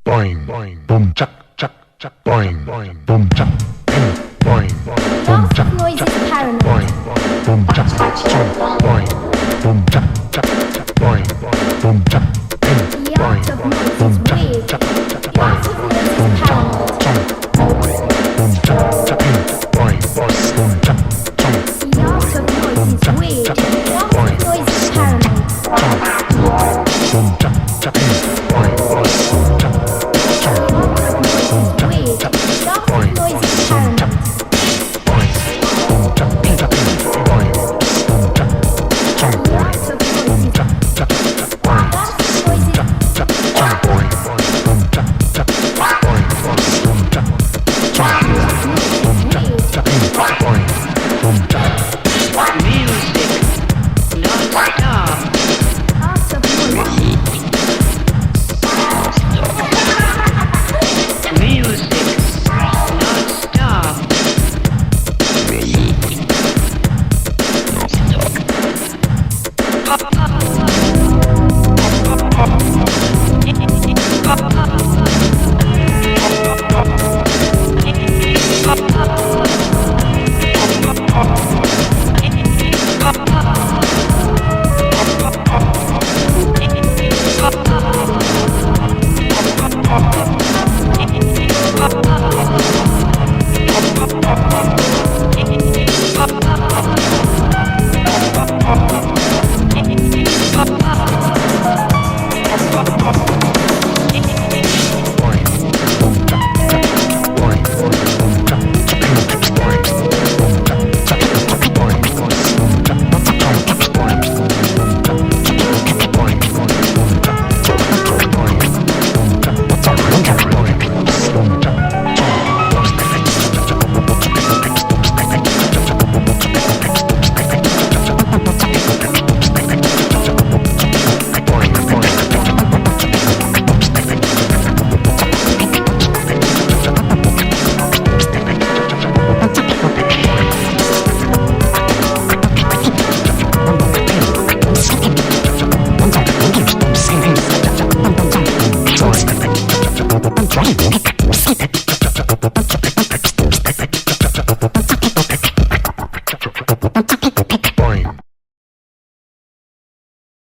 boing, boing, boom, chuck, chuck, chuck, boing, boing, boom, chuck, boing, boing, boom, chuck, chuck, boing, boom, chuck, chuck, boing, boom, chuck, chuck, chuck, boing, boom, chuck, boing, boom, chuck, chuck, boing, boom, chuck, chuck, boom, chuck, chuck, boing, boom, chuck, chuck, boom, chuck, chuck, boing, boom, chuck, chuck, boing, boom, chuck, chuck, boom, chuck, chuck, boing, boom, chuck, boing, boom, chuck, chuck, boing, boom, chuck, chuck, boom, chuck, chuck, boing, boom, chuck, chuck, boing, boom, chuck, chuck, boing, boom, chuck, chuck, boom, chuck, chuck, boing, boom, chuck. Music non-stop. Music non-stop. Try